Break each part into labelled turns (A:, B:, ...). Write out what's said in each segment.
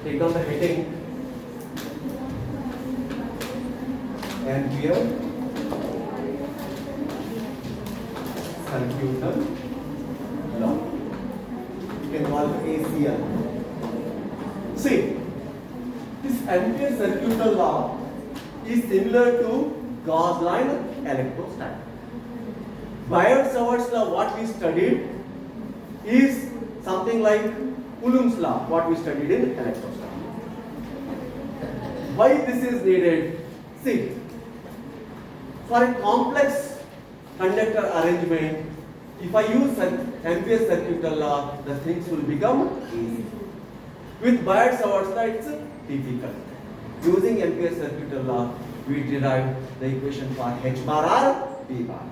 A: Take down the heading. Ampere circuital law. You can call it ACL. See, this Ampere circuital law is similar to Gauss line electrostatic. Biot-Savart's law, what we studied, is something like Coulomb's law, what we studied in electrostatics. Why this is needed? See, for a complex conductor arrangement, if I use Ampere circuital law, the things will become easy. With Biot-Savart's law, it's difficult. Using Ampere circuital law, we derive the equation for H bar or D bar.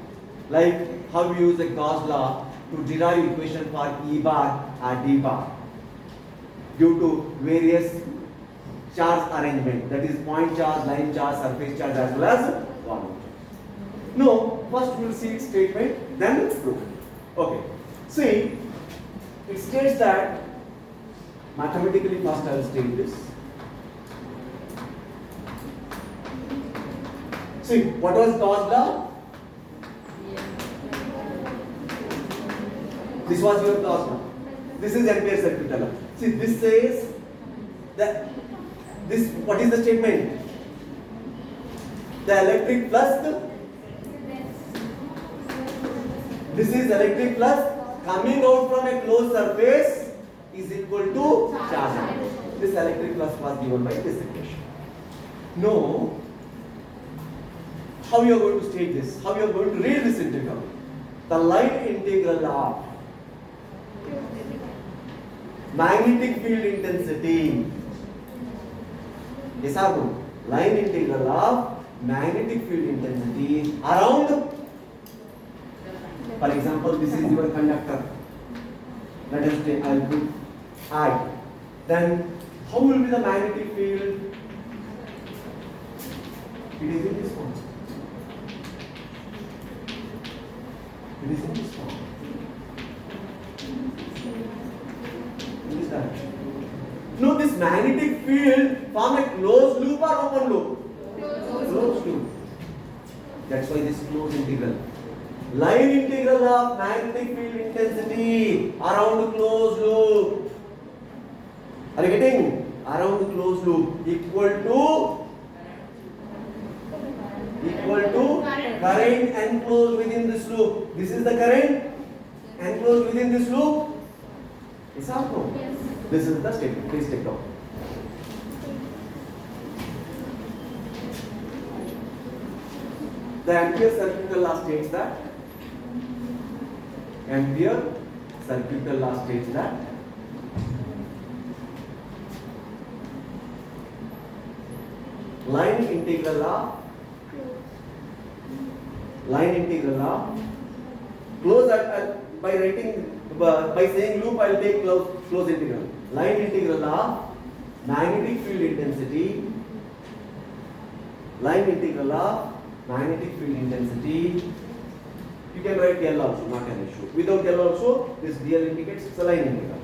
A: Like how we use the Gauss law to derive equation for E bar or D bar due to various charge arrangement, that is point charge, line charge, surface charge as well as volume charge. No, first we will see its statement, then proof. Okay. See, it states that mathematically first I will state this. See, what was Gauss law? This was your Gauss law. This is Ampere circuital law. See, this says that this, what is the statement? The electric plus, this is electric plus coming out from a closed surface is equal to charge. This electric plus was given by this equation. No. How you are going to state this? How you are going to read this integral? The line integral of magnetic field intensity. Yes or no? Line integral of magnetic field intensity around, for example, this is your conductor. Let us say I will put I. Then how will be the magnetic field? It is in this form. It is in this form. In this direction. No, this magnetic field form a closed loop or open loop? Closed loop. That's why this closed integral. Line integral of magnetic field intensity around closed loop. Are you getting? Around closed loop equal to current enclosed within this loop. This is the current enclosed within this loop. Is that no?
B: Yes.
A: This is the statement. Please take down. The Ampere circuital law states that Ampere circuital law states that line integral of close by writing by saying loop I will take close integral. Line integral of magnetic field intensity. Line integral of magnetic field intensity. You can write L also, not an issue. Without L also, this DL indicates it's a line integral.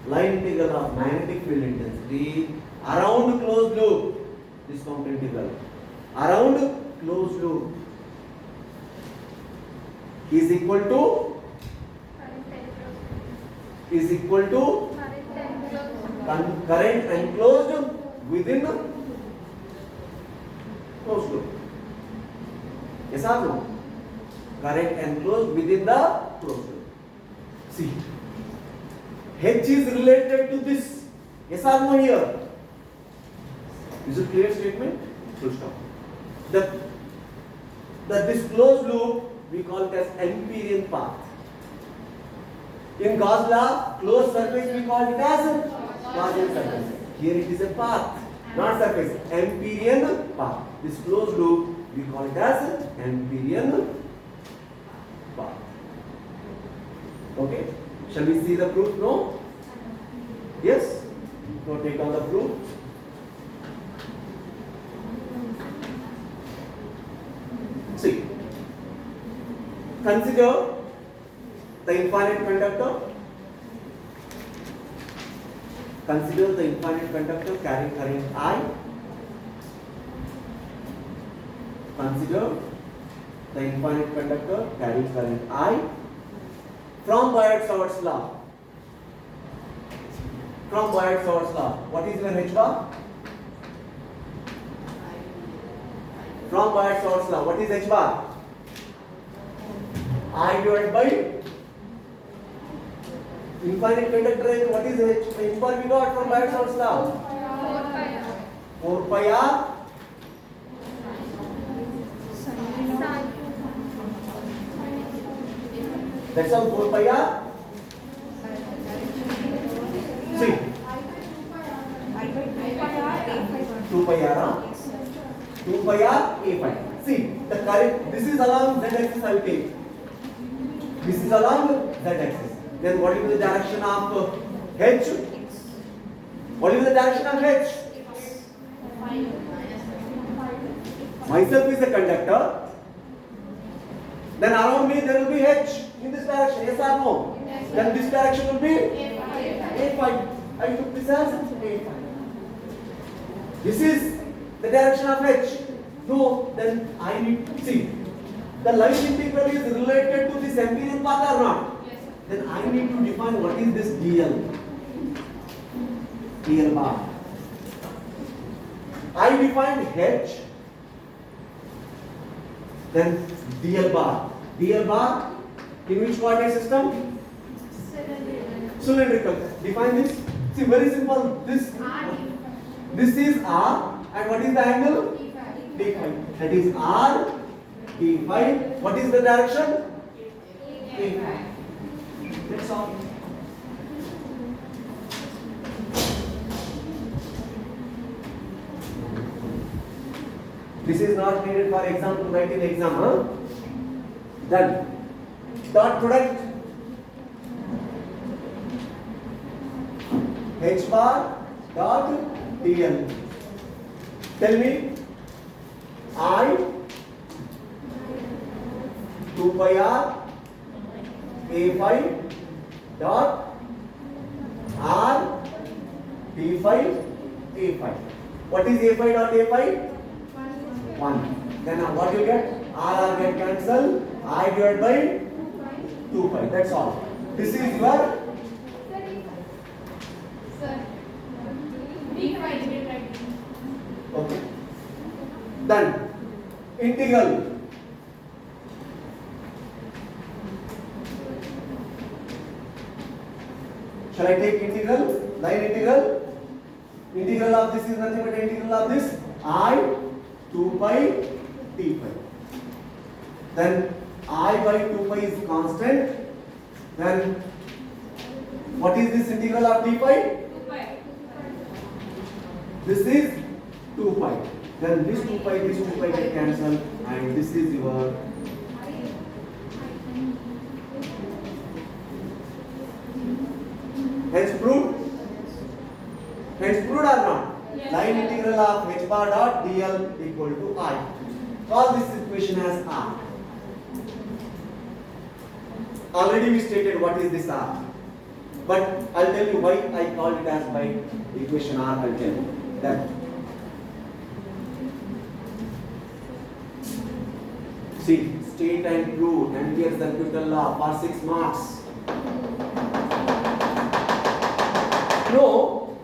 A: Line integral of magnetic field intensity around closed loop. This counter integral around closed loop is equal to current enclosed within closed loop. Yes or no? Current enclosed within the closed loop. See, H is related to this. Yes or no here? Is it clear statement? Full stop. This closed loop we call it as Amperian path. In Gauss law, closed surface we call it as Gaussian surface. Here it is a path, not surface. Amperian path. This closed loop we call it as Amperian path. Okay? Shall we see the proof? No? Yes? So take on the proof. See, consider the infinite conductor. Consider the infinite conductor carrying current I. Consider the infinite conductor carrying current I from Biot-Savart's law. From Biot-Savart's law, what is your H bar? From Biot-Savart's law, what is H bar? I divided by infinite conductor. What is H bar we got from Biot-Savart's law? 4 pi R. That's all, 4 pi R. See, 2 pi R. 2 pi R A phi. See, the current, this is along Z axis I will take. This is along Z axis. Then what will be the direction of H? What will be the direction of H? Myself is a conductor. Then around me there will be H in this direction. Yes or no? Yes, then this direction will be A phi. I took this as A phi. This is the direction of H. No, then I need to see. The line integral is related to this Amperian path or not? Yes. Then I need to define what is this DL. DL bar. I defined H. Then DL bar. DL bar in which coordinate system? Cylindrical. Define this. See, very simple. This is R, and what is the angle? D phi. That is R D phi. What is the direction? A phi. That's all. This is not needed for exam to write in the exam. Huh? Done. Dot product. H bar dot DL. Tell me. I 2 pi R A phi dot R D phi A phi. What is A phi dot A phi? 1. Then what you get? R get cancelled. I divided by 2 pi. That's all. This is your okay. Done. Integral. Shall I take integral? Line integral. Integral of this is nothing but integral of this. I 2 pi d phi. Then I by 2 pi is constant. Then what is this integral of d phi? 2 pi. This is 2 pi. Then this 2 pi get cancelled, and this is your hence proved. Hence proved or not? Yes. Line integral of h bar dot dl equal to I. Call this equation as R. Already we stated what is this R, but I'll tell you why I called it as by equation R. I'll tell you that. See, state and prove Ampere's circuital law for 6 marks. No,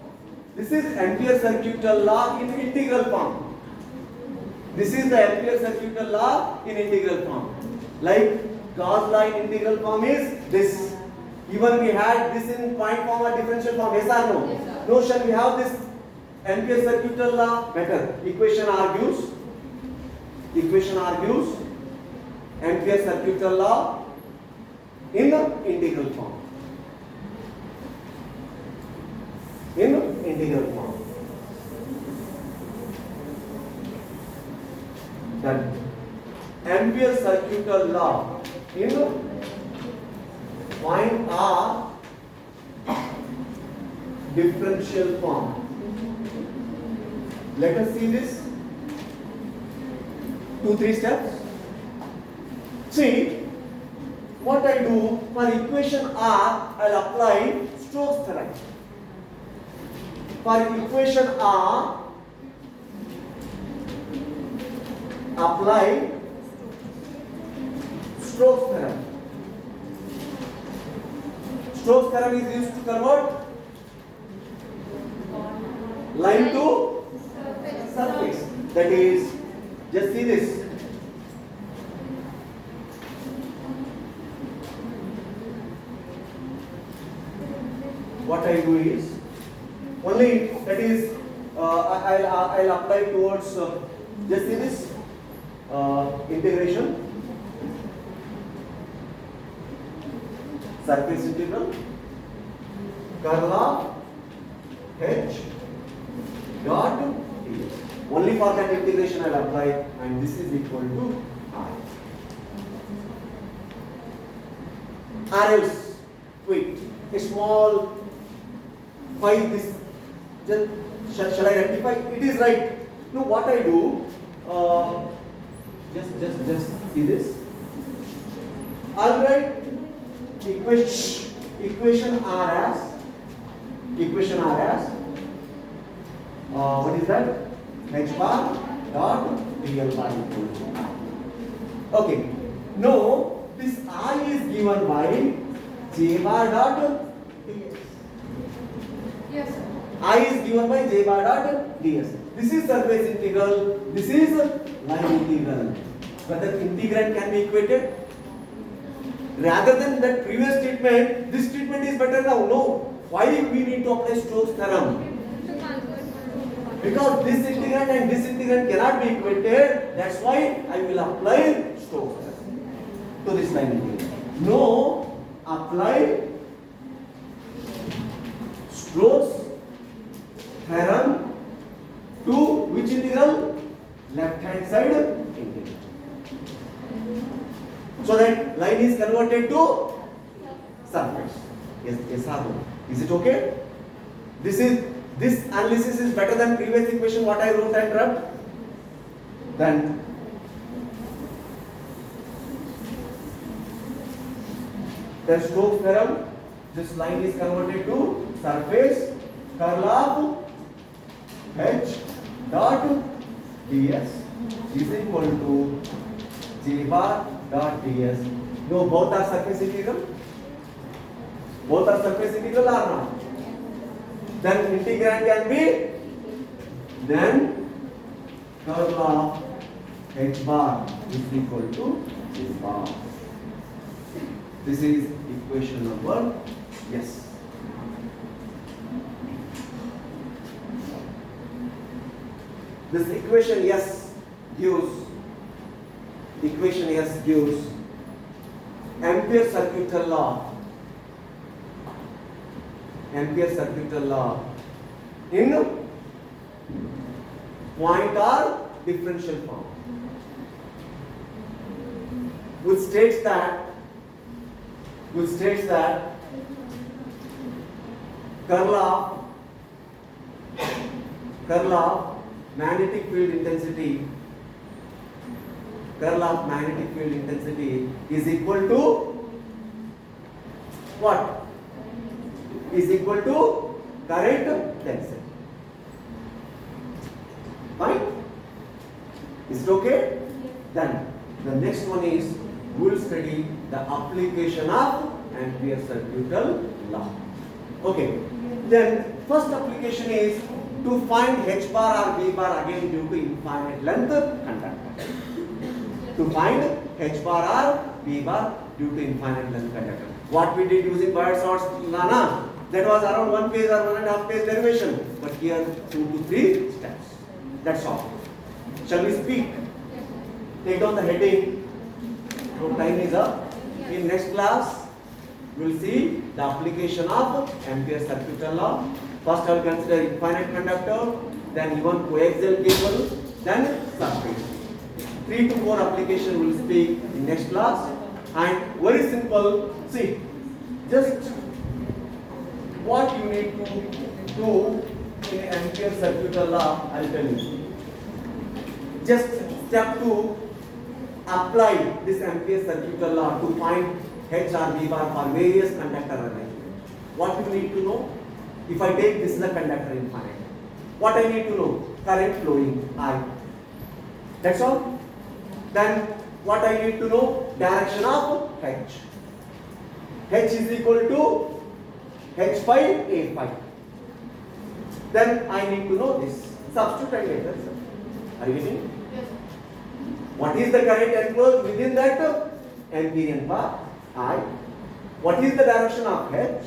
A: this is Ampere's circuital law in integral form. This is the Ampere's circuital law in integral form. Like Gauss law in integral form is this. Even we had this in point form or differential form. Yes or no? Yes, sir. No, shall we have this Ampere's circuital law? Better. Equation argues Ampere's circuital law in the integral form. In integral form. Then Ampere's circuital law in point R differential form. Let us see this. 2-3 steps. See, what I do for equation R, I'll apply Stokes theorem. For equation R, apply Stokes theorem. Stokes theorem is used to convert line to surface. That is, just see this. What I do is only that is I'll apply towards just see this integration, surface integral, curl of H dot ds. Only for that integration I'll apply, and this is equal to R. Or else, wait, a small find this. Shall I rectify? It is right. No, what I do? Just see this. I'll write equation R as what is that? H bar dot dl bar equal to R. Okay. No, this I is given by J bar dot ds.
B: Yes, sir.
A: I is given by J bar dot ds. This is surface integral. This is line integral. Whether integrand can be equated. Rather than that previous statement, this statement is better now. No. Why we need to apply Stokes theorem? Because this integrand and this integrand cannot be equated. That's why I will apply Stokes theorem to this line integral. No, apply Stokes theorem to which integral? Left hand side integral. So that line is converted to surface. Yes, or no? Is it okay? This analysis is better than previous equation what I wrote and wrote. Then Stokes theorem, this line is converted to surface, curl of H dot ds is equal to J bar dot ds. No, both are surface integral. Both are surface integral or not? Then integrand can be then curl of H bar is equal to J bar. This is equation number yes. This equation yes gives Ampere circuital law. Ampere circuital law in point or differential form, which states that curl of magnetic field intensity is equal to what? Is equal to current density. Fine? Is it okay? Then the next one is we will study the application of Ampere circuital law. Okay. Then first application is to find H bar or V bar again due to infinite length conductor. To find H bar or V bar due to infinite length conductor. What we did using Biot-Savart's law, that was around 1 page or 1.5 page derivation. But here 2 to 3 steps. That's all. Shall we speak? Take down the heading. So time is up. In next class, we will see the application of Ampere circuital law. First I will consider infinite conductor, then even coaxial cable, then surface. 3 to 4 application we will speak in next class. And very simple, see, just what you need to do in Ampere circuital law, I will tell you. Just step 2, apply this Ampere circuital law to find H or V bar for various conductor arrangement. What you need to know? If I take this is a conductor infinite, what I need to know? Current flowing I. That's all. Then what I need to know? Direction of H. H is equal to H phi A phi. Then I need to know this. Substitute and get that. Are you getting?
B: Yes, sir.
A: What is the current enclosed within that Amperian path I? What is the direction of H?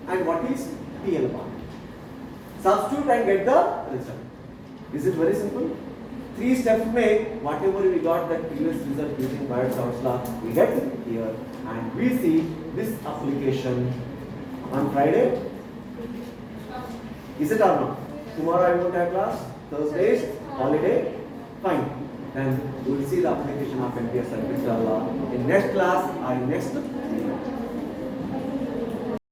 A: And what is PL path? Substitute and get the result. Is it very simple? 3 steps make whatever we got that previous result using Biot-Savart's law, we get it here and we see this application on Friday. Is it or not? Tomorrow I won't have class. Thursday is holiday. Fine. Then we will see the application of Ampere circuit law in next class or in next